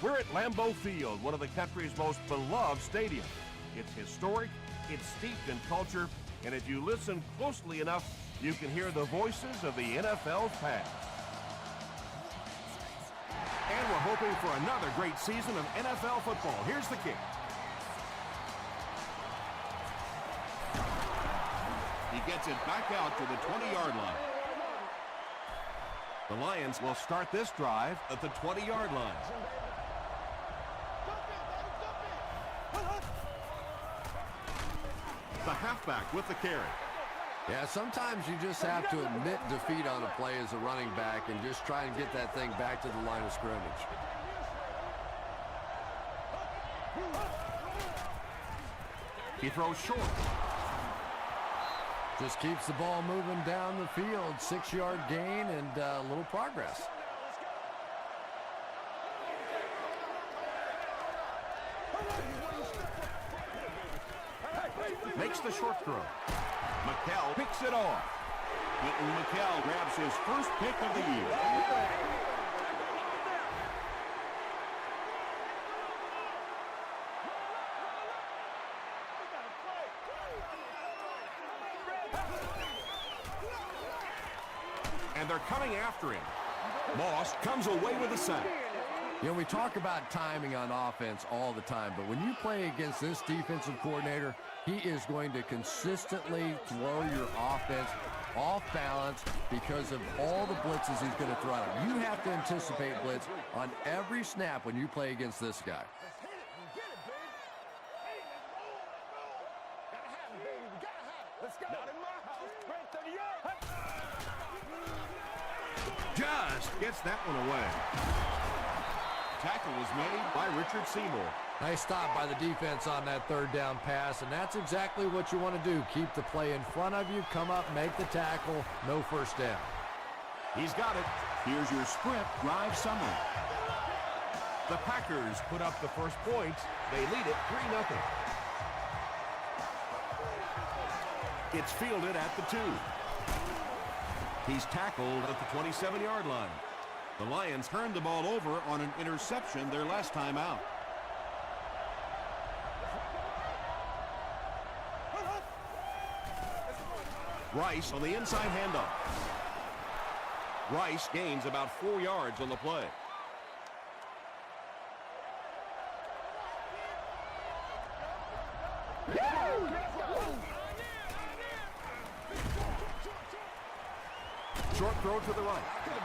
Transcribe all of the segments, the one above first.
We're at Lambeau Field, one of the country's most beloved stadiums. It's historic, it's steeped in culture, and if you listen closely enough, you can hear the voices of the NFL's past. And we're hoping for another great season of NFL football. Here's the kick. He gets it back out to the 20-yard line. The Lions will start this drive at the 20-yard line. The halfback with the carry. Yeah, sometimes you just have to admit defeat on a play as a running back and just try and get that thing back to the line of scrimmage. He throws short. Just keeps the ball moving down the field. 6-yard gain and a little progress. Makes the short throw. McKell picks it off. Quinton McKell grabs his first pick of the year. And they're coming after him. Moss comes away with a sack. You know, we talk about timing on offense all the time, but when you play against this defensive coordinator, he is going to consistently throw your offense off balance because of all the blitzes he's going to throw at him. You have to anticipate blitz on every snap when you play against this guy. Just gets that one away. Tackle was made by Richard Seymour. Nice stop by the defense on that third down pass, and that's exactly what you want to do. Keep the play in front of you, come up, make the tackle, no first down. He's got it. Here's your sprint drive summary. The Packers put up the first points. They lead it 3-0. It's fielded at the 2. He's tackled at the 27-yard line. The Lions turned the ball over on an interception their last time out. Rice on the inside handoff. Rice gains about 4 yards on the play. Short throw to the right.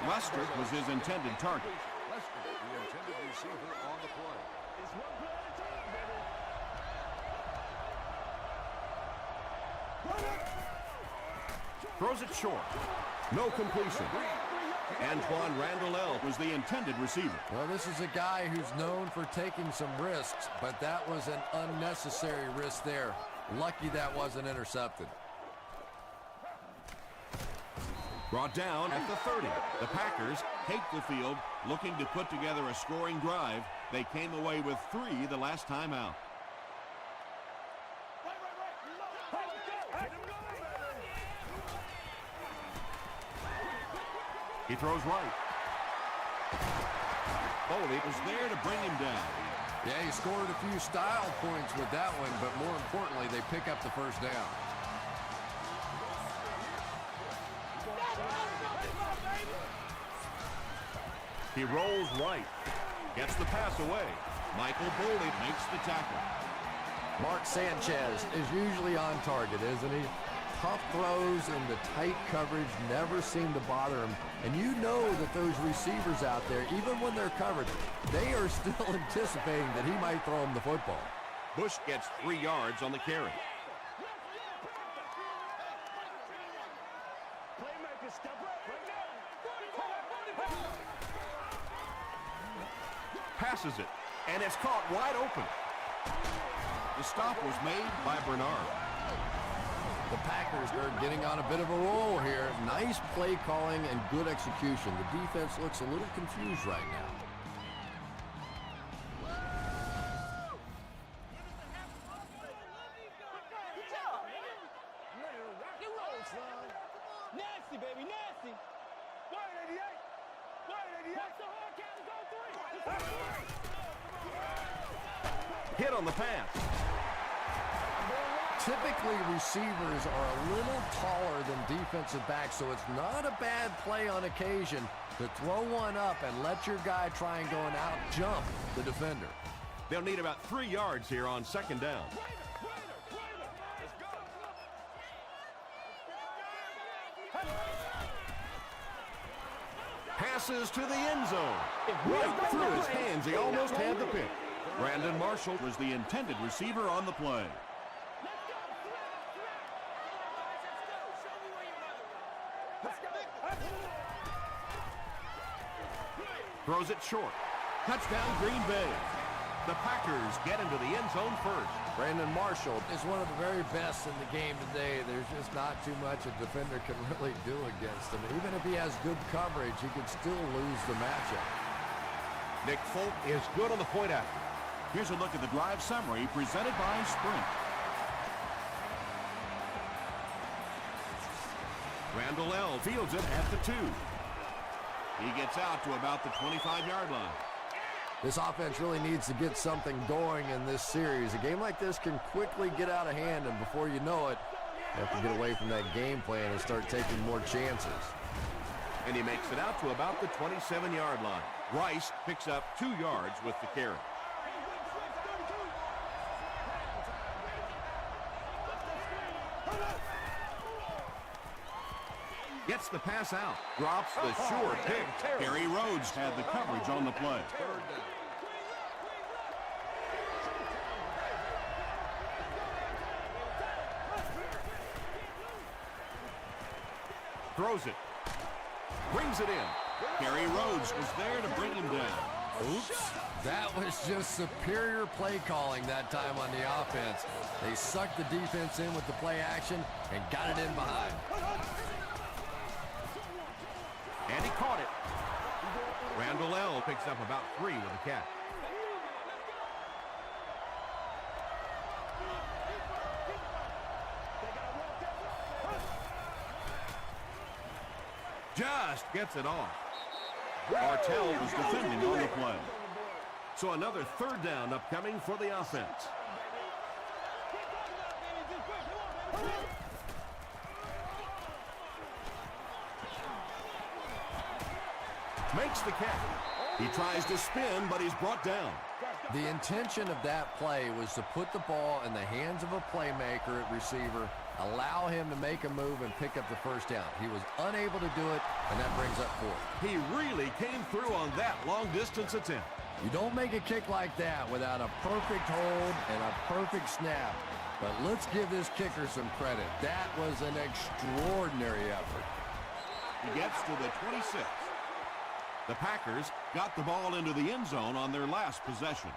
Lester was his intended target. Lester, the intended receiver on the play. Throws it short. No completion. Antoine Randall was the intended receiver. Well, this is a guy who's known for taking some risks, but that was an unnecessary risk there. Lucky that wasn't intercepted. Brought down at the 30. The Packers take the field, looking to put together a scoring drive. They came away with 3 the last time out. He throws right. Foley was there to bring him down. Yeah, he scored a few style points with that one, but more importantly, they pick up the first down. He rolls right. Gets the pass away. Michael Foley makes the tackle. Mark Sanchez is usually on target, isn't he? Tough throws and the tight coverage never seem to bother him. And you know that those receivers out there, even when they're covered, they are still anticipating that he might throw him the football. Bush gets 3 yards on the carry. Passes it, and it's caught wide open. The stop was made by Bernard. The Packers are getting on a bit of a roll here. Nice play calling and good execution. The defense looks a little confused right now. Nasty, baby, nasty. 188. 188. What's the hard count to go 3? hit on the pass. Typically, receivers are a little taller than defensive backs, so it's not a bad play on occasion to throw one up and let your guy try and go and out-jump the defender. They'll need about 3 yards here on second down. Passes to the end zone. Right through his hands. He almost had the pick. Brandon Marshall was the intended receiver on the play. Throws it short. Touchdown, Green Bay. The Packers get into the end zone first. Brandon Marshall is one of the very best in the game today. There's just not too much a defender can really do against him. Even if he has good coverage, he could still lose the matchup. Nick Folk is good on the point after. Here's a look at the drive summary presented by Sprint. Randall L. fields it at the 2. He gets out to about the 25-yard line. This offense really needs to get something going in this series. A game like this can quickly get out of hand, and before you know it, you have to get away from that game plan and start taking more chances. And he makes it out to about the 27-yard line. Rice picks up 2 yards with the carry. Gets the pass out. Drops the sure pick. Gary Rhodes had the coverage on the play. Throws it. Brings it in. Gary Rhodes was there to bring him down. Oops. That was just superior play calling that time on the offense. They sucked the defense in with the play action and got it in behind. And he caught it. Randall L. picks up about 3 with a catch. Just gets it off. Martell was defending on the play. So another third down upcoming for the offense. Makes the catch. He tries to spin, but he's brought down. The intention of that play was to put the ball in the hands of a playmaker at receiver, allow him to make a move and pick up the first down. He was unable to do it, and that brings up 4. He really came through on that long-distance attempt. You don't make a kick like that without a perfect hold and a perfect snap. But let's give this kicker some credit. That was an extraordinary effort. He gets to the 26. The Packers got the ball into the end zone on their last possession.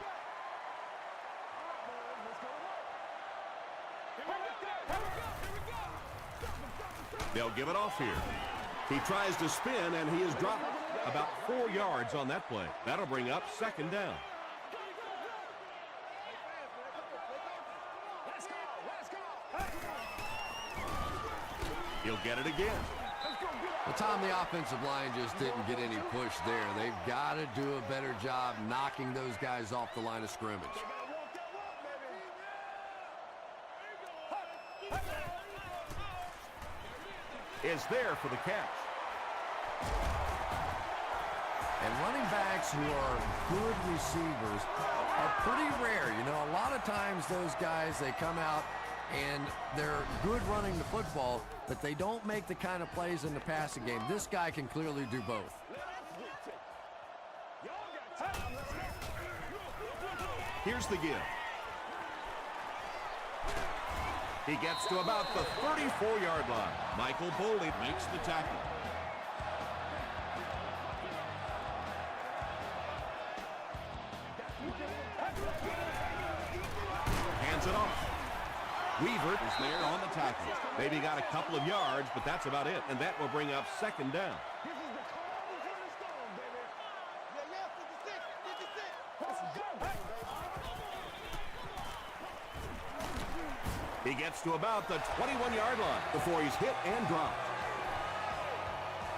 They'll give it off here. He tries to spin, and he has dropped about 4 yards on that play. That'll bring up second down. He'll get it again. Well, Tom, the offensive line just didn't get any push there. They've got to do a better job knocking those guys off the line of scrimmage. Is there for the catch. And running backs who are good receivers are pretty rare. You know, a lot of times those guys, they come out and they're good running the football, but they don't make the kind of plays in the passing game. This guy can clearly do both. Here's the give. He gets to about the 34-yard line. Michael Boley makes the tackle. Hands it off. Weaver is there on the tackle. Maybe got a couple of yards, but that's about it. And that will bring up second down. He gets to about the 21-yard line before he's hit and dropped.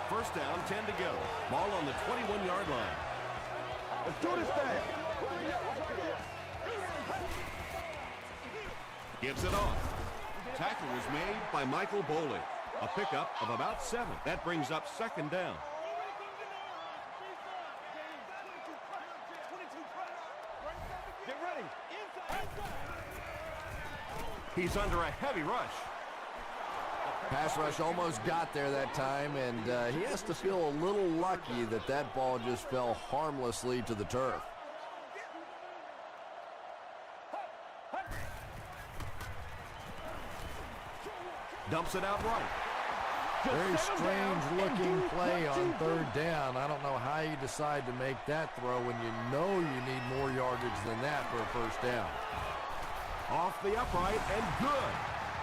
First down, 10 to go. Ball on the 21-yard line. Let's do this thing. Gives it off. Tackle was made by Michael Boley. A pickup of about 7. That brings up second down. Get ready. He's under a heavy rush. Pass rush almost got there that time, and he has to feel a little lucky that that ball just fell harmlessly to the turf. Dumps it out right. Very strange looking play on third down. I don't know how you decide to make that throw when you know you need more yardage than that for a first down. Off the upright and good.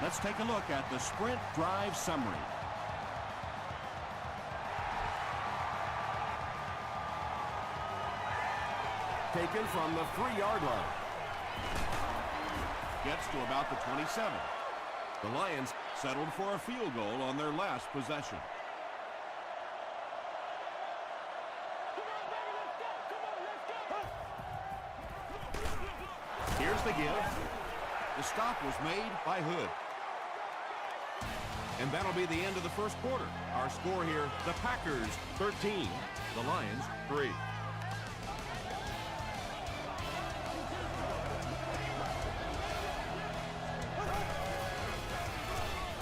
Let's take a look at the sprint drive summary. Taken from the 3-yard line. Gets to about the 27. The Lions settled for a field goal on their last possession. Here's the give. The stop was made by Hood. And that'll be the end of the first quarter. Our score here, the Packers 13, the Lions 3.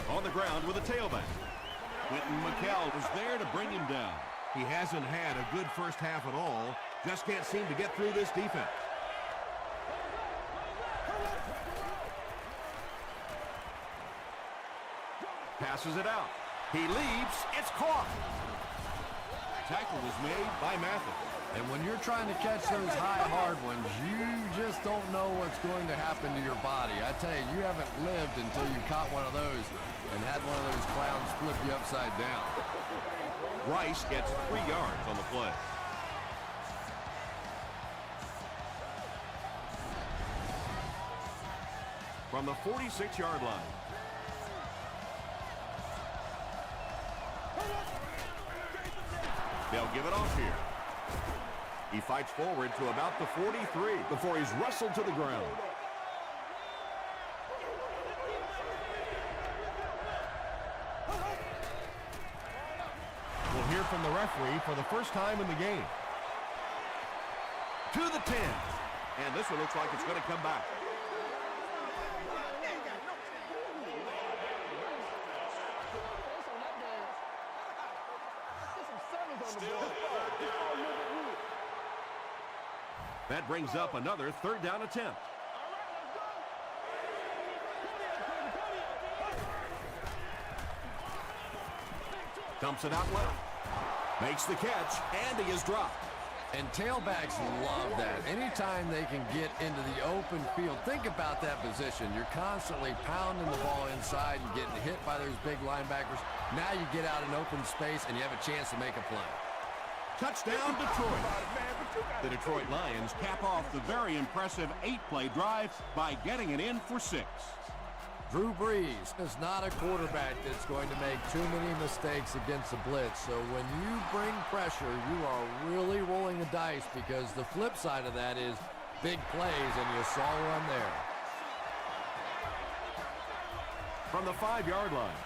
On the ground with a tailback. Quentin McKell was there to bring him down. He hasn't had a good first half at all. Just can't seem to get through this defense. Passes it out. He leaps. It's caught. Tackle was made by Mathis. And when you're trying to catch those high, hard ones, you just don't know what's going to happen to your body. I tell you, you haven't lived until you caught one of those and had one of those clowns flip you upside down. Rice gets 3 yards on the play. From the 46-yard line. They'll give it off here. He fights forward to about the 43 before he's wrestled to the ground. We'll hear from the referee for the first time in the game. To the 10. And this one looks like it's going to come back. That brings up another third down attempt. Dumps it out left. Makes the catch, and he is dropped. And tailbacks love that. Anytime they can get into the open field, think about that position. You're constantly pounding the ball inside and getting hit by those big linebackers. Now you get out in open space and you have a chance to make a play. Touchdown, Detroit. The Detroit Lions cap off the very impressive 8-play drive by getting it in for 6. Drew Brees is not a quarterback that's going to make too many mistakes against the blitz. So when you bring pressure, you are really rolling the dice, because the flip side of that is big plays, and you saw one there. From the 5-yard line.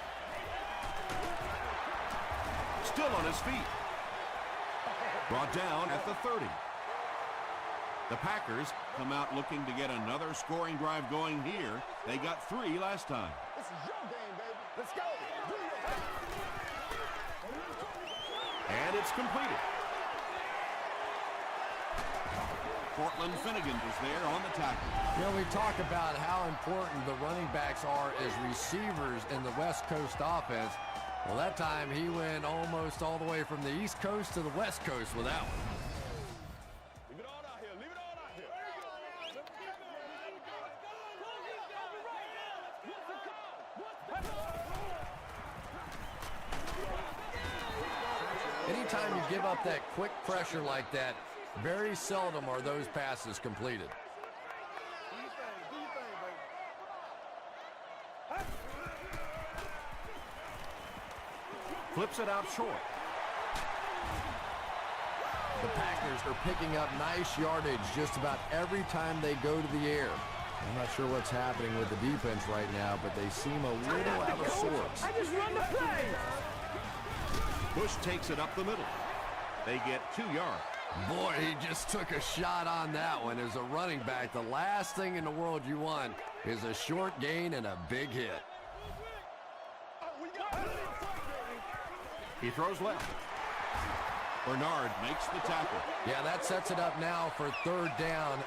Still on his feet. Brought down at the 30. The Packers come out looking to get another scoring drive going here. They got 3 last time. This is your game, baby. Let's go. And it's completed. Cortland Finnegan was there on the tackle. You know, we talk about how important the running backs are as receivers in the West Coast offense. Well, that time he went almost all the way from the East Coast to the West Coast with that one. Leave it all out here. Leave it all out here. Anytime you give up that quick pressure like that, very seldom are those passes completed. Flips it out short. The Packers are picking up nice yardage just about every time they go to the air. I'm not sure what's happening with the defense right now, but they seem a little out of sorts. I just run the play. Bush takes it up the middle. They get 2 yards. Boy, he just took a shot on that one. As a running back, the last thing in the world you want is a short gain and a big hit. He throws left. Bernard makes the tackle. Yeah, that sets it up now for third down.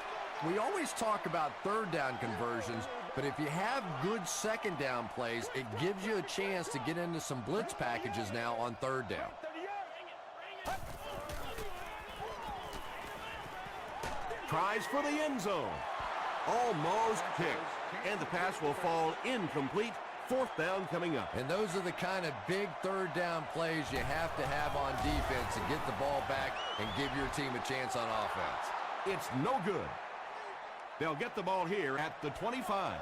We always talk about third down conversions, but if you have good second down plays, it gives you a chance to get into some blitz packages now on third down. Tries for the end zone. Almost picked. And the pass will fall incomplete. Fourth down coming up. And those are the kind of big third down plays you have to have on defense to get the ball back and give your team a chance on offense. It's no good. They'll get the ball here at the 25.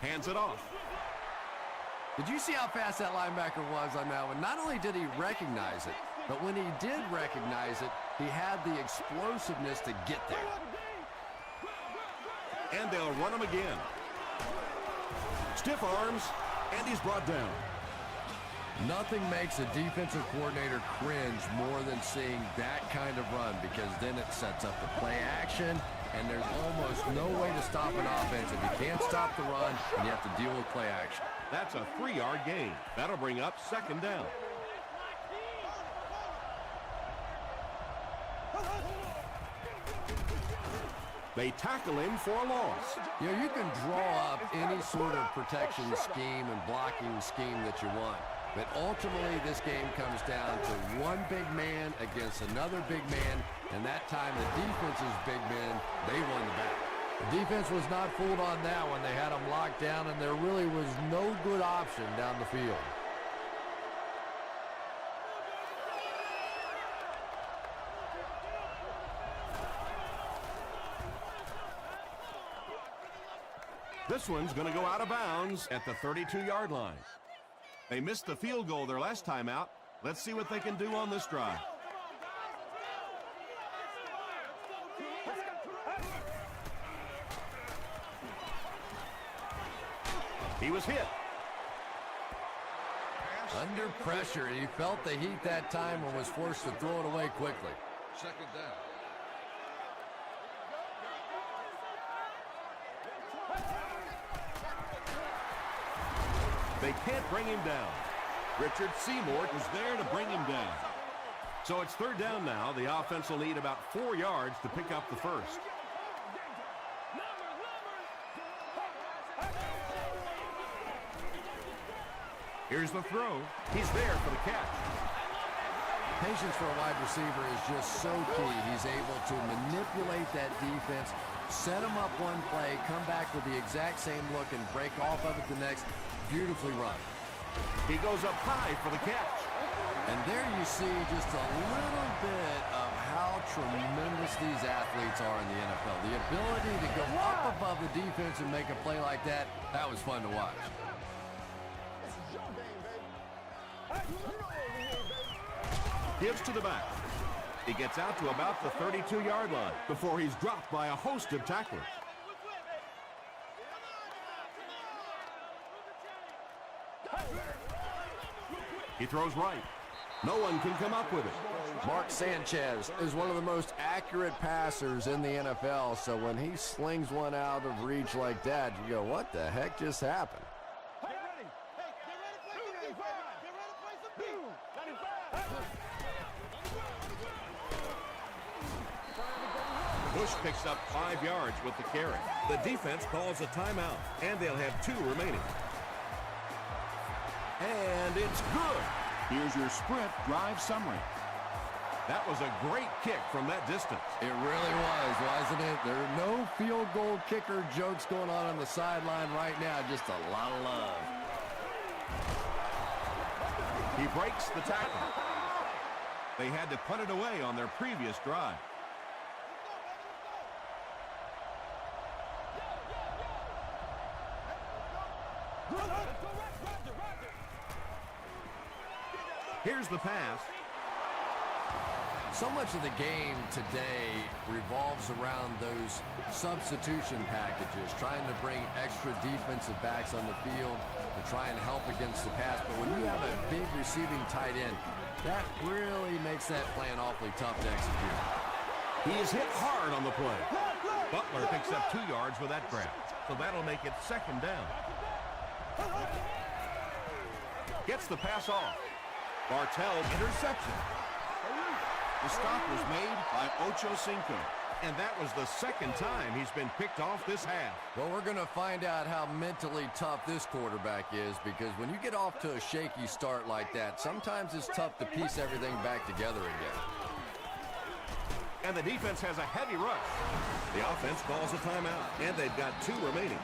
Hands it off. Did you see how fast that linebacker was on that one? Not only did he recognize it, but when he did recognize it, he had the explosiveness to get there. And they'll run him again. Stiff arms, and he's brought down. Nothing makes a defensive coordinator cringe more than seeing that kind of run, because then it sets up the play action, and there's almost no way to stop an offense if you can't stop the run and you have to deal with play action. That's a 3-yard gain. That'll bring up second down. They tackle him for a loss. You know, you can draw up any sort of protection scheme and blocking scheme that you want. But ultimately, this game comes down to one big man against another big man. And that time, the defense's big men, they won the battle. The defense was not fooled on that one. They had them locked down, and there really was no good option down the field. This one's going to go out of bounds at the 32-yard line. They missed the field goal their last time out. Let's see what they can do on this drive. He was hit. Under pressure, he felt the heat that time and was forced to throw it away quickly. Second down. They can't bring him down. Richard Seymour was there to bring him down. So it's third down now. The offense will need about 4 yards to pick up the first. Here's the throw. He's there for the catch. Patience for a wide receiver is just so key. He's able to manipulate that defense, set them up one play, come back with the exact same look, and break off of it the next. Beautifully run. He goes up high for the catch. And there you see just a little bit of how tremendous these athletes are in the NFL. The ability to go up above the defense and make a play like that, that was fun to watch. Gives to the back. He gets out to about the 32-yard line before he's dropped by a host of tacklers. He throws right. No one can come up with it. Mark Sanchez is one of the most accurate passers in the NFL, so when he slings one out of reach like that, you go, what the heck just happened? Bush picks up 5 yards with the carry. The defense calls a timeout, and they'll have 2 remaining. And it's good. Here's your sprint drive summary. That was a great kick from that distance. It really was, wasn't it? There are no field goal kicker jokes going on the sideline right now. Just a lot of love. He breaks the tackle. They had to punt it away on their previous drive. Here's the pass. So much of the game today revolves around those substitution packages, trying to bring extra defensive backs on the field to try and help against the pass. But when you have a big receiving tight end, that really makes that plan awfully tough to execute. He is hit hard on the play. Butler picks up 2 yards with that grab, so that'll make it 2nd down. Gets the pass off. Bartell's interception. The stop was made by Ocho Cinco. And that was the 2nd time he's been picked off this half. Well, we're going to find out how mentally tough this quarterback is, because when you get off to a shaky start like that, sometimes it's tough to piece everything back together again. And the defense has a heavy rush. The offense calls a timeout, and they've got 2 remaining.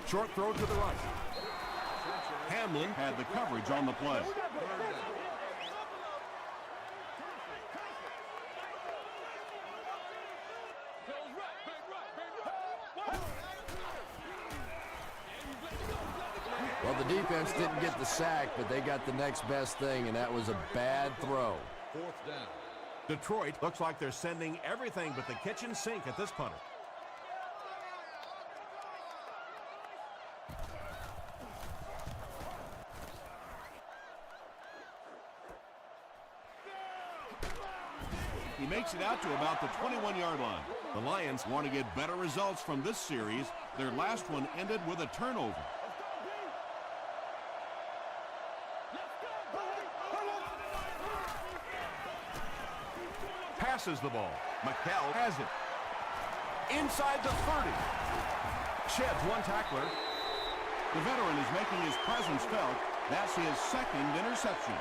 Short throw to the right. Hamlin had the coverage on the play. Well, the defense didn't get the sack, but they got the next best thing, and that was a bad throw. 4th down. Detroit looks like they're sending everything but the kitchen sink at this punter. He makes it out to about the 21-yard line. The Lions want to get better results from this series. Their last one ended with a turnover. Passes the ball. McHale has it. Inside the 30. Sheds 1 tackler. The veteran is making his presence felt. That's his 2nd interception.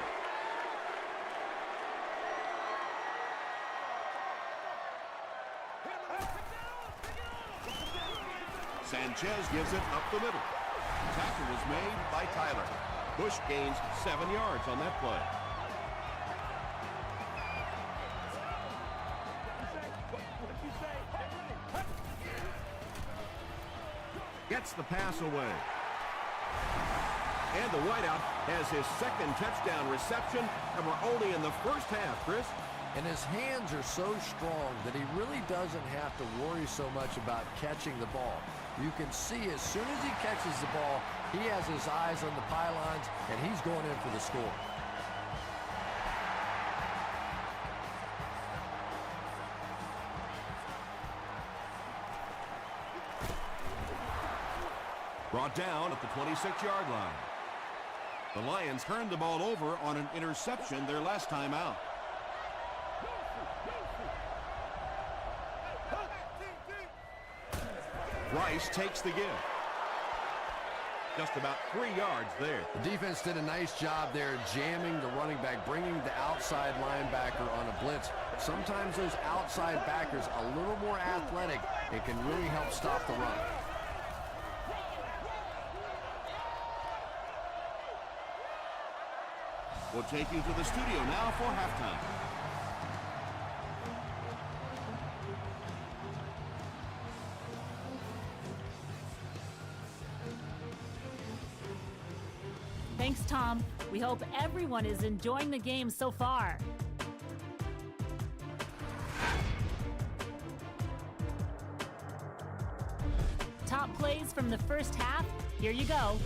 Sanchez gives it up the middle. Tackle was made by Tyler. Bush gains 7 yards on that play. Gets the pass away. And the wideout has his 2nd touchdown reception, and we're only in the first half, Chris. And his hands are so strong that he really doesn't have to worry so much about catching the ball. You can see as soon as he catches the ball, he has his eyes on the pylons, and he's going in for the score. Brought down at the 26-yard line. The Lions turned the ball over on an interception their last time out. Rice takes the give. Just about 3 yards there. The defense did a nice job there jamming the running back, bringing the outside linebacker on a blitz. Sometimes those outside backers a little more athletic, it can really help stop the run. We'll take you to the studio now for halftime. Thanks, Tom. We hope everyone is enjoying the game so far. Top plays from the first half. Here you go.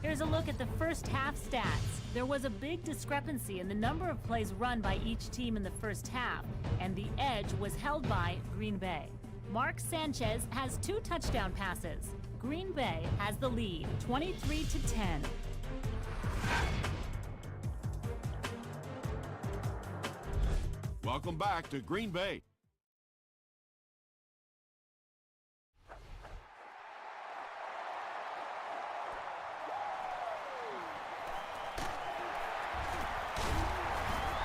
Here's a look at the first half stats. There was a big discrepancy in the number of plays run by each team in the first half, and the edge was held by Green Bay. Mark Sanchez has 2 touchdown passes. Green Bay has the lead, 23-10. Welcome back to Green Bay.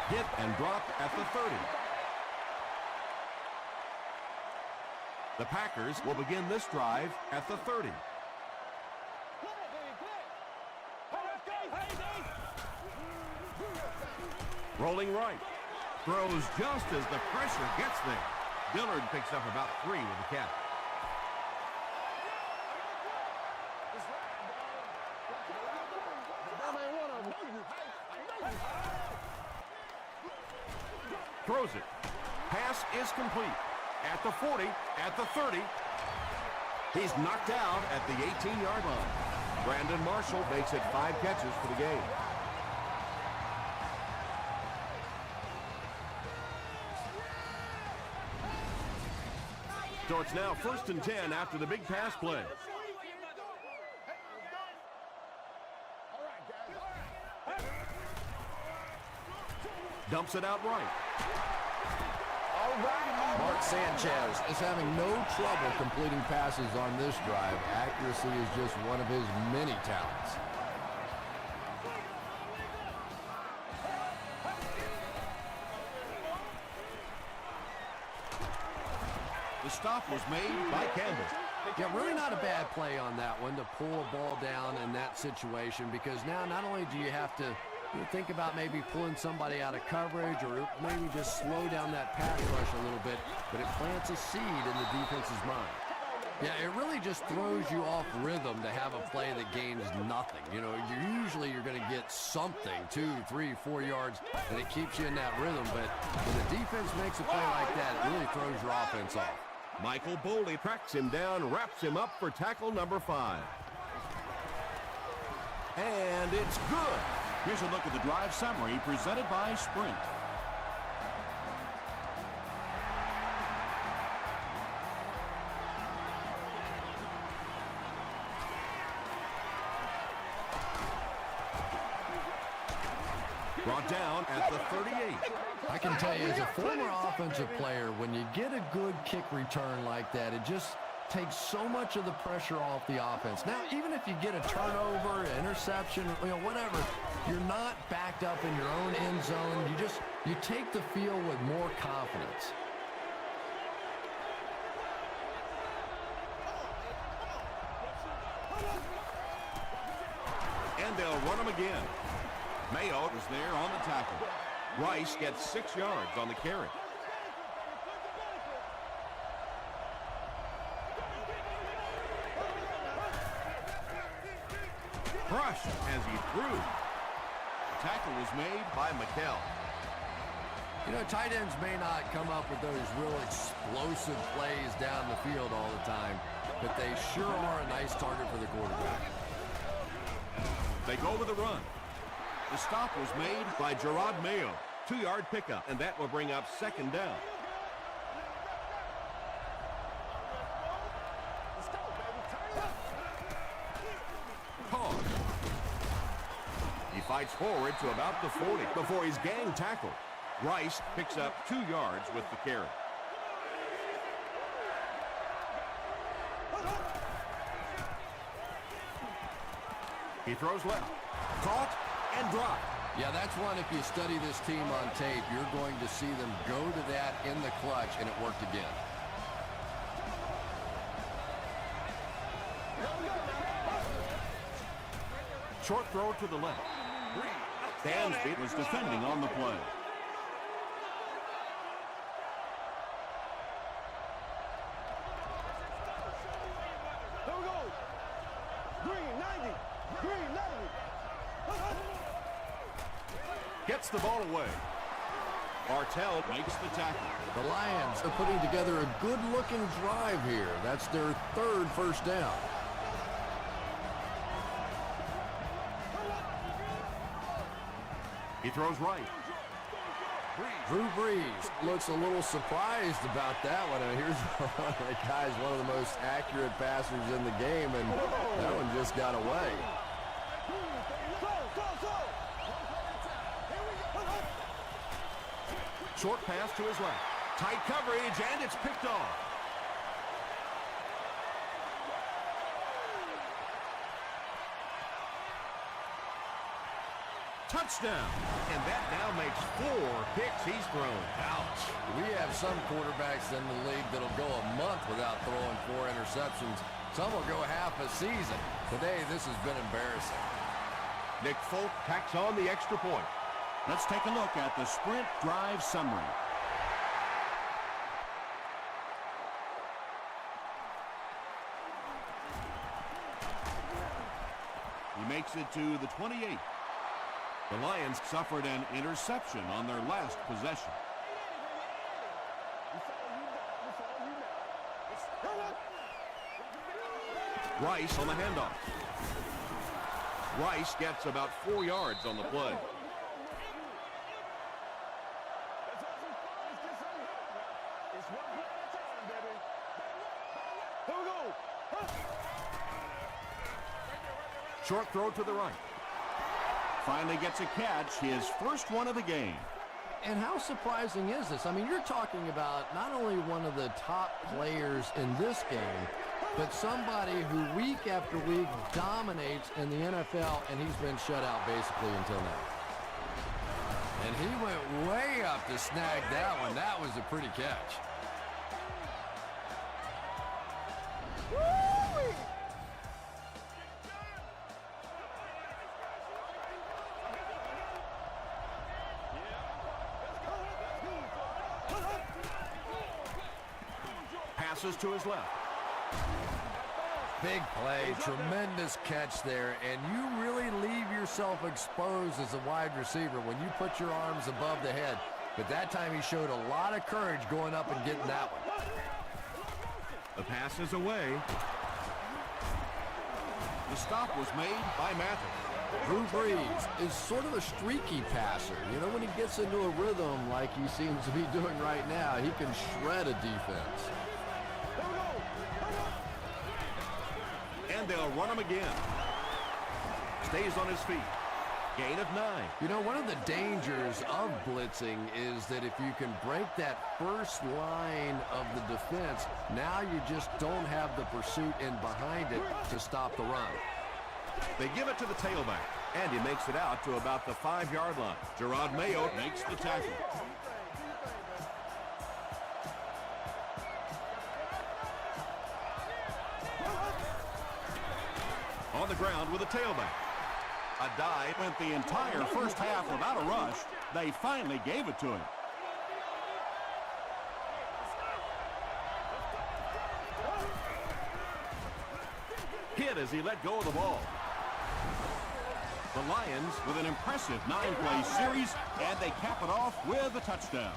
Hit and dropped at the 30. The Packers will begin this drive at the 30. Rolling right. Throws just as the pressure gets there. Dillard picks up about 3 with the catch. Throws it. Pass is complete. At the 40, at the 30. He's knocked out at the 18-yard line. Brandon Marshall makes it 5 catches for the game. So it's now 1st and 10 after the big pass play. Dumps it out right. Mark Sanchez is having no trouble completing passes on this drive. Accuracy is just one of his many talents. The stop was made by Campbell. Yeah, really not a bad play on that one to pull a ball down in that situation, because now not only do you have to think about maybe pulling somebody out of coverage or maybe just slow down that pass rush a little bit, but it plants a seed in the defense's mind. Yeah, it really just throws you off rhythm to have a play that gains nothing. You know, you're going to get something, 2, 3, 4 yards, and it keeps you in that rhythm. But when the defense makes a play like that, it really throws your offense off. Michael Boley tracks him down, wraps him up for tackle number 5. And it's good. Here's a look at the drive summary presented by Sprint. Brought down at the 38. I can tell you, as a former offensive player, when you get a good kick return like that, it just takes so much of the pressure off the offense. Now, even if you get a turnover, an interception, whatever, you're not backed up in your own end zone. You take the field with more confidence. And they'll run him again. Mayo is there on the tackle. Rice gets 6 yards on the carry. Crushed as he threw. Tackle was made by McKell. Tight ends may not come up with those real explosive plays down the field all the time, but they sure are a nice target for the quarterback. They go with a run. The stop was made by Gerard Mayo. 2-yard pickup, and that will bring up 2nd down. Caught. He fights forward to about the 40 before he's gang tackled. Rice picks up 2 yards with the carry. He throws left. Caught and dropped. Yeah, that's one, if you study this team on tape, you're going to see them go to that in the clutch, and it worked again. Short throw to the left. Dansby was defending on the play. Here we go. Green 90. Green 90. Gets the ball away. Bartell makes the tackle. The Lions are putting together a good-looking drive here. That's their 3rd first down. He throws right. Drew Brees looks a little surprised about that one. And here's the guy's one of the most accurate passers in the game, and that one just got away. Short pass to his left. Tight coverage, and it's picked off. Touchdown. And that now makes 4 picks he's thrown. Ouch. We have some quarterbacks in the league that'll go a month without throwing 4 interceptions. Some will go half a season. Today, this has been embarrassing. Nick Folk tacks on the extra point. Let's take a look at the sprint drive summary. He makes it to the 28. The Lions suffered an interception on their last possession. Rice on the handoff. Rice gets about 4 yards on the play. Short throw to the right. Finally gets a catch, his first one of the game. And how surprising is this? I mean, you're talking about not only one of the top players in this game, but somebody who week after week dominates in the NFL, and he's been shut out basically until now. And he went way up to snag that one. That was a pretty catch. Passes to his left. Big play, tremendous catch there, and you really leave yourself exposed as a wide receiver when you put your arms above the head. But that time he showed a lot of courage going up and getting that one. The pass is away. The stop was made by Mathis. Drew Brees is sort of a streaky passer. You know, when he gets into a rhythm like he seems to be doing right now, he can shred a defense. And they'll run him again. Stays on his feet. Gain of 9. You know, one of the dangers of blitzing is that if you can break that first line of the defense, now you just don't have the pursuit in behind it to stop the run. They give it to the tailback, and he makes it out to about the 5-yard line. Gerard Mayo makes the tackle. On the ground with a tailback. A dive went the entire first half without a rush. They finally gave it to him. Hit as he let go of the ball. The Lions with an impressive 9-play series, and they cap it off with a touchdown.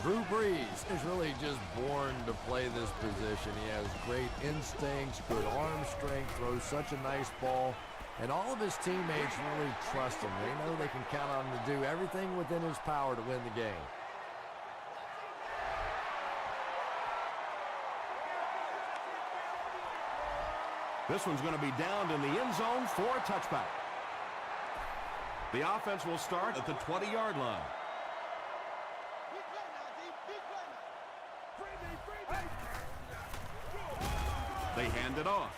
Drew Brees is really just born to play this position. He has great instincts, good arm strength, throws such a nice ball, and all of his teammates really trust him. They know they can count on him to do everything within his power to win the game. This one's going to be downed in the end zone for a touchback. The offense will start at the 20-yard line. They hand it off.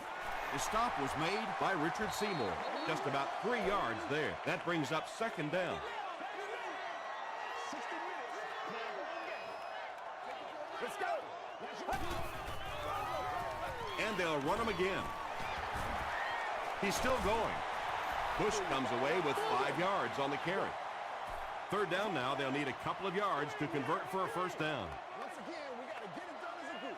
The stop was made by Richard Seymour. Just about 3 yards there. That brings up second down. Let's go. And they'll run him again. He's still going. Bush comes away with 5 yards on the carry. Third down now. They'll need a couple of yards to convert for a first down. Once again, we got to get it done as a group.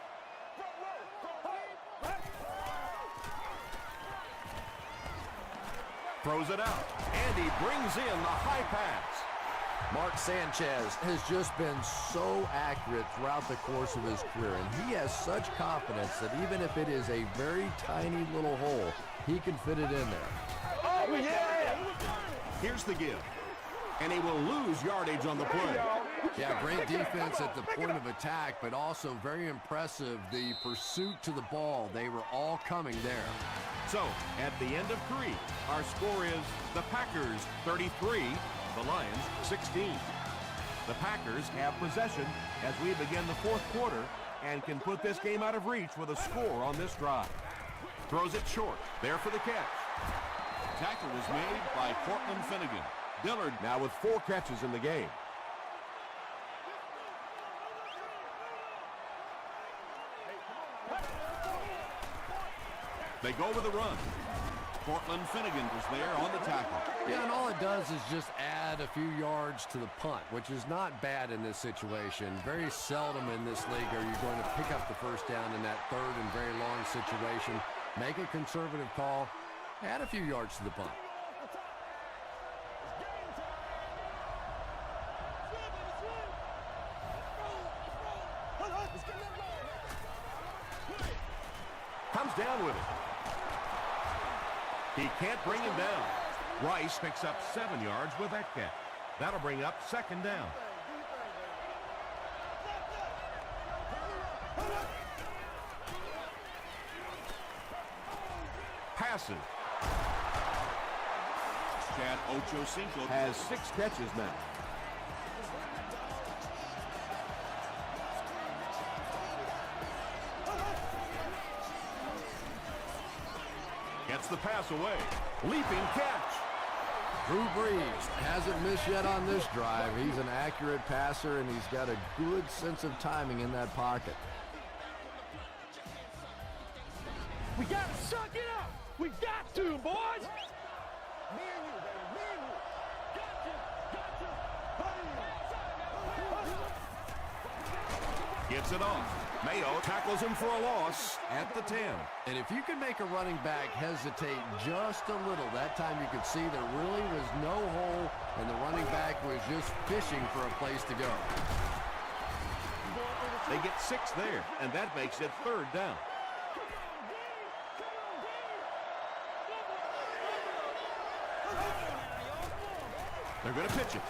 Throws it out. And he brings in the high pass. Mark Sanchez has just been so accurate throughout the course of his career, and he has such confidence that even if it is a very tiny little hole, he can fit it in there. Oh, yeah! Here's the give. And he will lose yardage on the play. Yeah, great defense at the point of attack, but also very impressive, the pursuit to the ball. They were all coming there. So, at the end of 3, our score is the Packers 33, the Lions 16. The Packers have possession as we begin the fourth quarter and can put this game out of reach with a score on this drive. Throws it short. There for the catch. Tackle was made by Cortland Finnegan. Dillard now with 4 catches in the game. They go with a run. Cortland Finnegan was there on the tackle. Yeah, and all it does is just add a few yards to the punt, which is not bad in this situation. Very seldom in this league are you going to pick up the first down in that third and very long situation. Make a conservative call, add a few yards to the punt. Comes down with it. He can't bring him down. Rice picks up 7 yards with that catch. That'll bring up second down. Passes. Chad Ochocinco Has 6 catches now. Gets the pass away. Leaping catch. Drew Brees hasn't missed yet on this drive. He's an accurate passer, and he's got a good sense of timing in that pocket. We got to suck it up. We got to, boys. Me and you, baby. Me and you. Gotcha. Gets it off. Mayo tackles him for a loss at the 10. And if you can make a running back hesitate just a little, that time you could see there really was no hole, and the running back was just fishing for a place to go. They get 6 there, and that makes it third down. They're going to pitch it.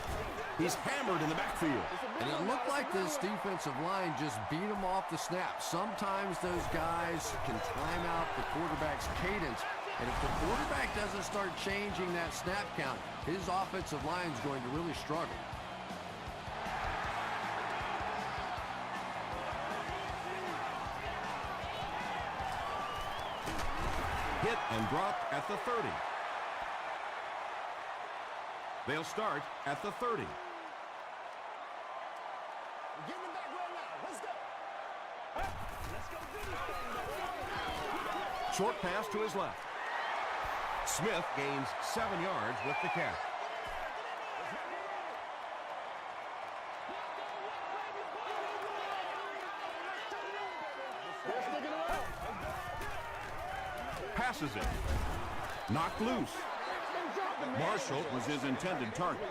He's hammered in the backfield. And it looked like this defensive line just beat him off the snap. Sometimes those guys can time out the quarterback's cadence. And if the quarterback doesn't start changing that snap count, his offensive line is going to really struggle. Hit and dropped at the 30. They'll start at the 30. We're getting them back right now. Let's go. Hey, let's go do this thing. Short pass to his left. Smith gains 7 yards with the catch. Passes it. Knocked loose. Marshall was his intended target.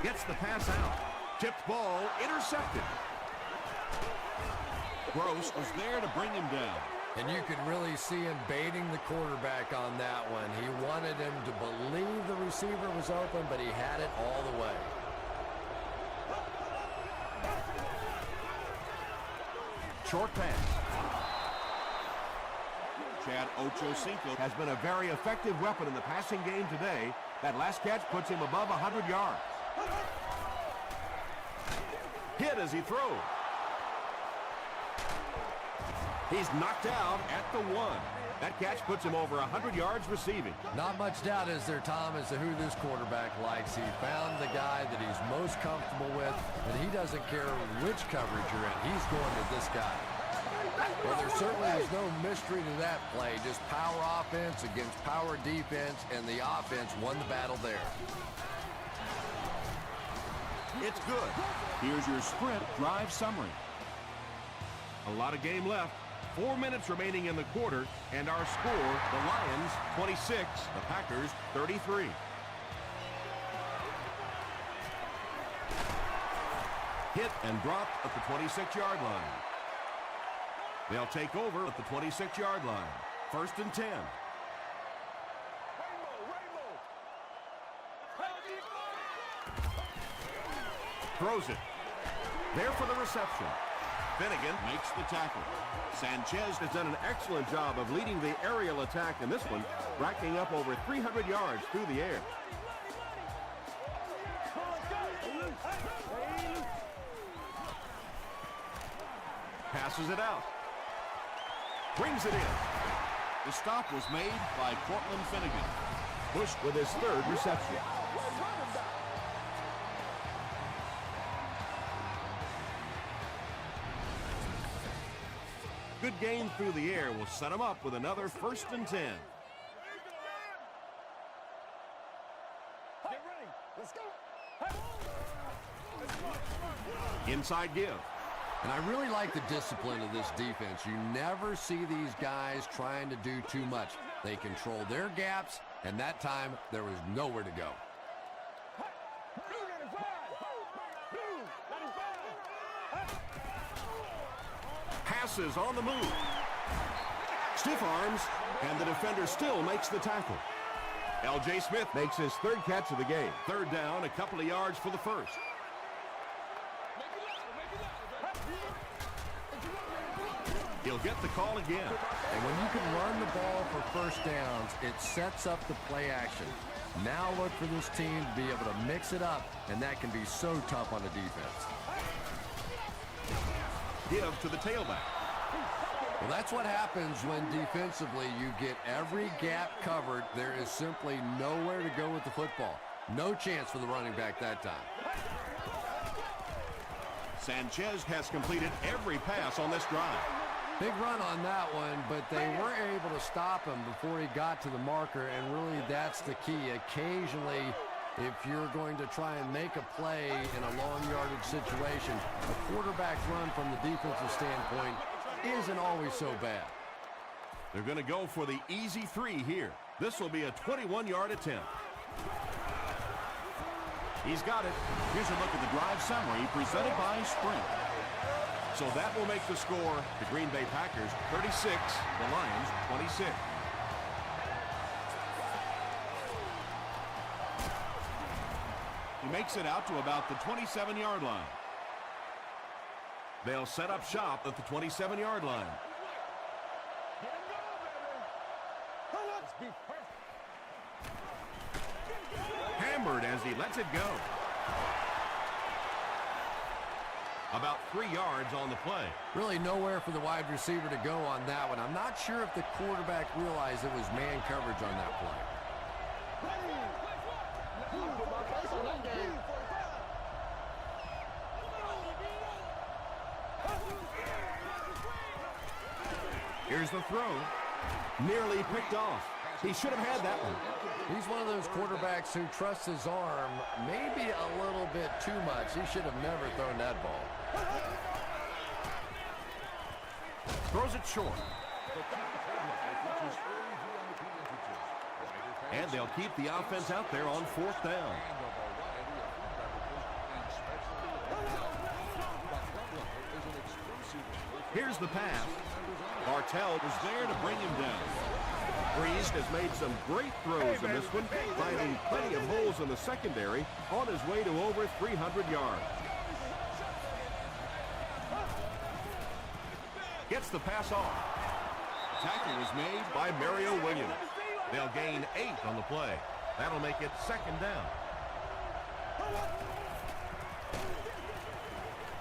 Gets the pass out. Tipped ball, intercepted. Gross was there to bring him down. And you could really see him baiting the quarterback on that one. He wanted him to believe the receiver was open, but he had it all the way. Short pass. Chad Ochocinco Has been a very effective weapon in the passing game today. That last catch puts him above 100 yards. Hit as he throws. He's knocked out at the 1. That catch puts him over 100 yards receiving. Not much doubt, is there, Tom, as to who this quarterback likes. He found the guy that he's most comfortable with, and he doesn't care which coverage you're in. He's going to this guy. Well, there certainly is no mystery to that play. Just power offense against power defense, and the offense won the battle there. It's good. Here's your sprint drive summary. A lot of game left. 4 minutes remaining in the quarter, and our score, the Lions 26, the Packers 33. Hit and dropped at the 26-yard line. They'll take over at the 26-yard line. 1st and 10. throws it. There for the reception. Finnegan makes the tackle. Sanchez Has done an excellent job of leading the aerial attack in this one, racking up over 300 yards through the air. Passes it out. Brings it in. The stop was made by Cortland Finnegan. Bush with his third reception. Good gain through the air will set him up with another 1st and 10. Get ready. Let's go. Inside give. And I really like the discipline of this defense. You never see these guys trying to do too much. They control their gaps, and that time there was nowhere to go. Passes on the move. Stiff arms, and the defender still makes the tackle. L.J. Smith makes his 3rd catch of the game. 3rd down, a couple of yards for the first. He'll get the call again. And when you can run the ball for 1st downs, it sets up the play action. Now look for this team to be able to mix it up, and that can be so tough on the defense. Give to the tailback. Well, that's what happens when defensively you get every gap covered. There is simply nowhere to go with the football. No chance for the running back that time. Sanchez has completed every pass on this drive. Big run on that one, but they were able to stop him before he got to the marker, and really that's the key. Occasionally, if you're going to try and make a play in a long yardage situation, a quarterback's run from the defensive standpoint isn't always so bad. They're going to go for the easy 3 here. This will be a 21-yard attempt. He's got it. Here's a look at the drive summary presented by Sprint. So that will make the score the Green Bay Packers 36, the Lions 26. He makes it out to about the 27-yard line. They'll set up shop at the 27-yard line. Hammered as he lets it go. About 3 yards on the play. Really nowhere for the wide receiver to go on that one. I'm not sure if the quarterback realized it was man coverage on that play. Here's the throw. Nearly picked off. He should have had that one. He's one of those quarterbacks who trusts his arm maybe a little bit too much. He should have never thrown that ball. Throws it short. And they'll keep the offense out there on 4th down. Here's the pass. Bartell was there to bring him down. Breeze has made some great throws in this one, finding plenty of holes in the secondary on his way to over 300 yards. Gets the pass off. Tackle was made By Mario Williams. They'll gain 8 on the play. That'll make it 2nd down.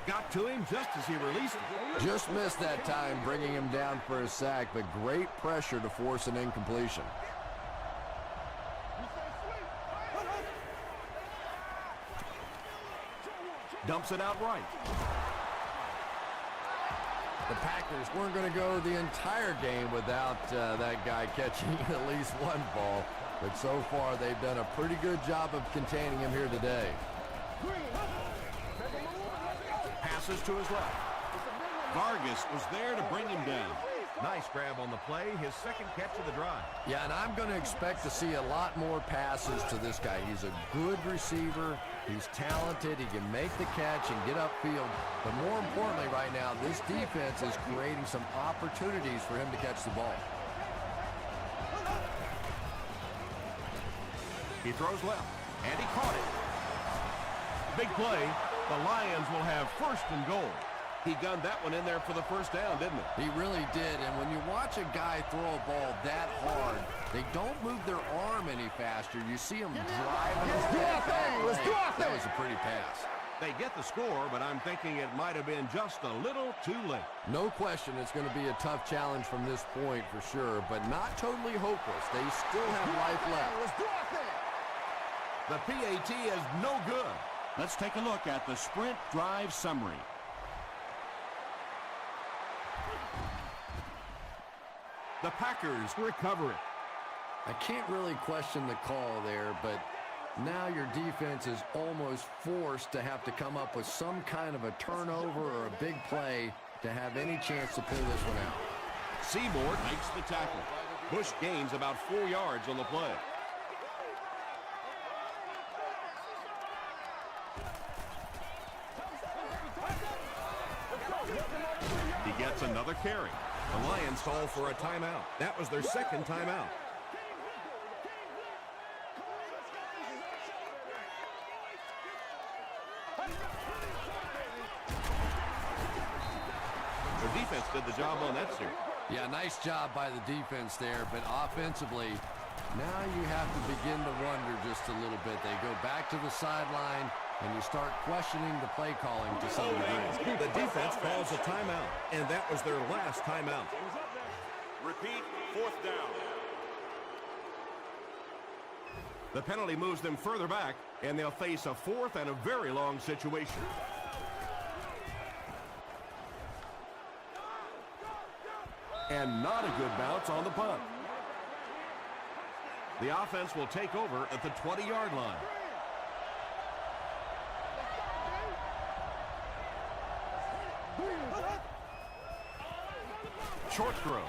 Got to him just as he released it. Just missed that time, bringing him down for a sack, but great pressure to force an incompletion. Dumps it out right. The Packers weren't going to go the entire game without that guy catching at least one ball, but so far they've done a pretty good job of containing him here today. Passes to his left. Vargas was there to bring him down. Nice grab on the play, his 2nd catch of the drive. Yeah, and I'm going to expect to see a lot more passes to this guy. He's a good receiver. He's talented. He can make the catch and get upfield. But more importantly right now, this defense is creating some opportunities for him to catch the ball. He throws left, and he caught it. Big play, The Lions will have first and goal. He gunned that one in there for the first down, didn't he? He really did, and when you watch a guy throw a ball that hard, they don't move their arm any faster. You see him driving. That was a pretty pass. They get the score, but I'm thinking it might have been just a little too late. No question it's going to be a tough challenge from this point for sure, but not totally hopeless. They still have life left. The PAT is no good. Let's take a look at the sprint drive summary. The Packers recover it. I can't really question the call there, but now your defense is almost forced to have to come up with some kind of a turnover or a big play to have any chance to pull this one out. Seymour makes the tackle. Bush gains about 4 yards on the play. He gets another carry. The Lions call for a timeout. That was their second timeout. Their defense did the job on that series. Yeah, nice job by the defense there, but offensively, now you have to begin to wonder just a little bit. They go back to the sideline, and you start questioning the play calling to some degree. The defense calls a timeout, and that was their last timeout. Repeat, fourth down. The penalty moves them further back, and they'll face a fourth and a very long situation. And not a good bounce on the punt. The offense will take over at the 20-yard line. Short throw.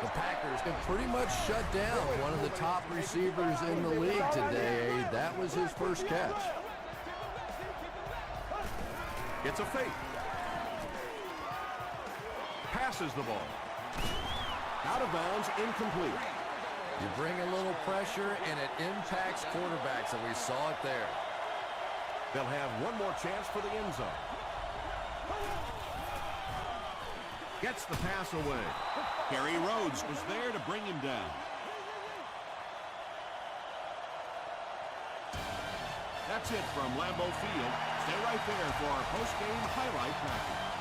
The Packers have pretty much shut down one of the top receivers in the league today. That was his first catch. It's a fake. Passes the ball. Out of bounds, incomplete. You bring a little pressure, and it impacts quarterbacks, and we saw it there. They'll have one more chance for the end zone. Gets the pass away. Kerry Rhodes was there to bring him down. That's it from Lambeau Field. Stay right there for our post-game highlight package.